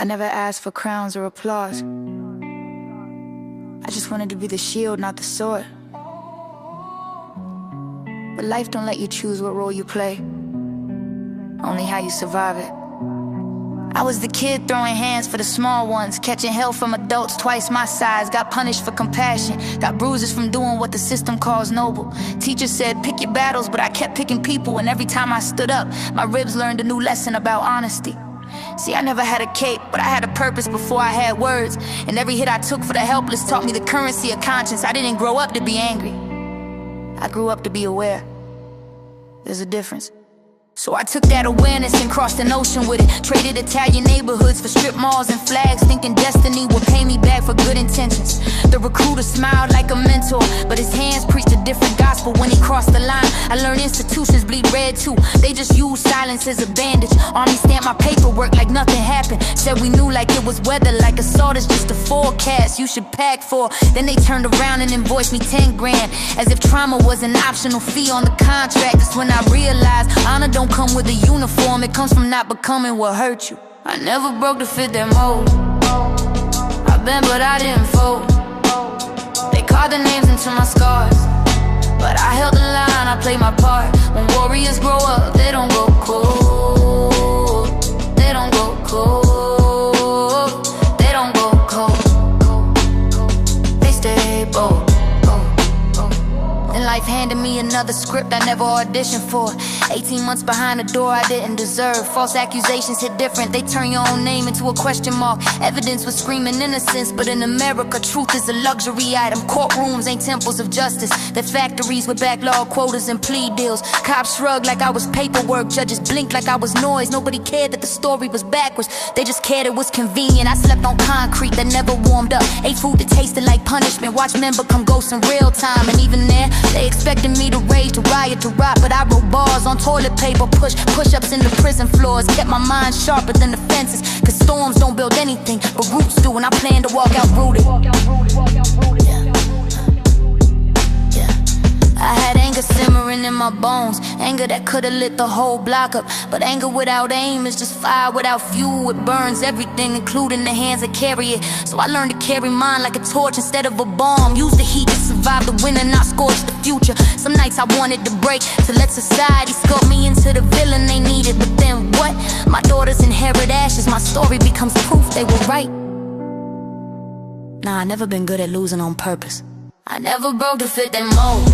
I never asked for crowns or applause. I just wanted to be the shield, not the sword. But life don't let you choose what role you play, only how you survive it. I was the kid throwing hands for the small ones, catching hell from adults twice my size. Got punished for compassion, got bruises from doing what the system calls noble. Teacher said pick your battles, but I kept picking people. And every time I stood up, my ribs learned a new lesson about honesty. See, I never had a cape, but I had a purpose before I had words. And every hit I took for the helpless taught me the currency of conscience. I didn't grow up to be angry, I grew up to be aware. There's a difference. So I took that awareness and crossed an ocean with it. Traded Italian neighborhoods for strip malls and flags, thinking destiny would pay me back for good intentions. The recruiter smiled like a mentor, but his hands preached a different gospel when he crossed the line. I learned institutions bleed red too. They just use silence as a bandage. Army stamped my paperwork like nothing happened. Said we knew like it was weather, like assault is just a forecast you should pack for. Then they turned around and invoiced me 10 grand, as if trauma was an optional fee on the contract. That's when I realized honor don't come with a uniform, it comes from not becoming what hurt you. I never broke to fit their mold. I've been but I didn't fold. They carved their names into my scars, but I held the line, I played my part. When warriors grow up, they don't go cold. They don't go cold. They don't go cold. They stay bold. Then life handed me another script I never auditioned for. 18 months behind the door I didn't deserve. False accusations hit different, they turn your own name into a question mark. Evidence was screaming innocence, but in America truth is a luxury item. Courtrooms ain't temples of justice, they're factories with backlog quotas and plea deals. Cops shrugged like I was paperwork, judges blinked like I was noise. Nobody cared that the story was backwards, they just cared it was convenient. I slept on concrete that never warmed up, ate food that tasted like punishment, watched men become ghosts in real time. And even there, they expected me to rage, to riot, to rot, but I wrote bars on toilet paper, push-ups in the prison floors. Kept my mind sharper than the fences, cause storms don't build anything, but roots do, and I plan to walk out rooted. I had anger simmering in my bones, anger that could've lit the whole block up. But anger without aim is just fire without fuel. It burns everything, including the hands that carry it. So I learned to carry mine like a torch instead of a bomb. Use the heat to survive the winter, not scorch the future. Some nights I wanted to break, to let society sculpt me into the villain they needed. But then what? My daughters inherit ashes, my story becomes proof they were right. Nah, I never been good at losing on purpose. I never broke to fit that mold.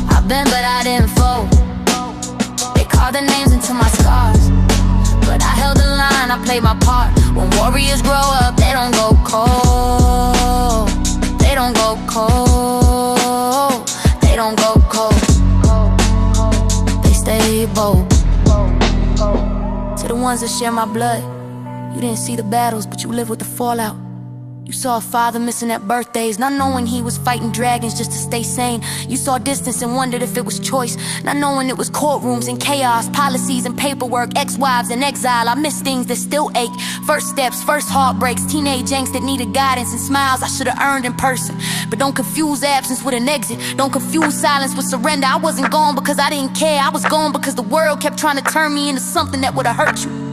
I've been but I didn't fold. They carved their names into my scars, but I held the line, I played my part. When warriors grow up, they don't go cold. They don't go cold. They don't go cold. They stay bold. To the ones that share my blood, you didn't see the battles, but you live with the fallout. You saw a father missing at birthdays, not knowing he was fighting dragons just to stay sane. You saw distance and wondered if it was choice, not knowing it was courtrooms and chaos, policies and paperwork, ex-wives and exile. I miss things that still ache. First steps, first heartbreaks, teenage angst that needed guidance, and smiles I should've earned in person. But don't confuse absence with an exit, don't confuse silence with surrender. I wasn't gone because I didn't care, I was gone because the world kept trying to turn me into something that would've hurt you.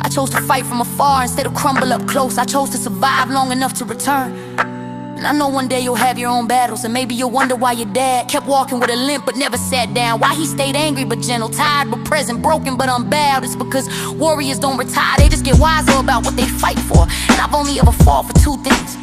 I chose to fight from afar instead of crumble up close. I chose to survive long enough to return. And I know one day you'll have your own battles, and maybe you'll wonder why your dad kept walking with a limp but never sat down. Why he stayed angry but gentle, tired but present, broken but unbowed. It's because warriors don't retire, they just get wiser about what they fight for. And I've only ever fought for two things: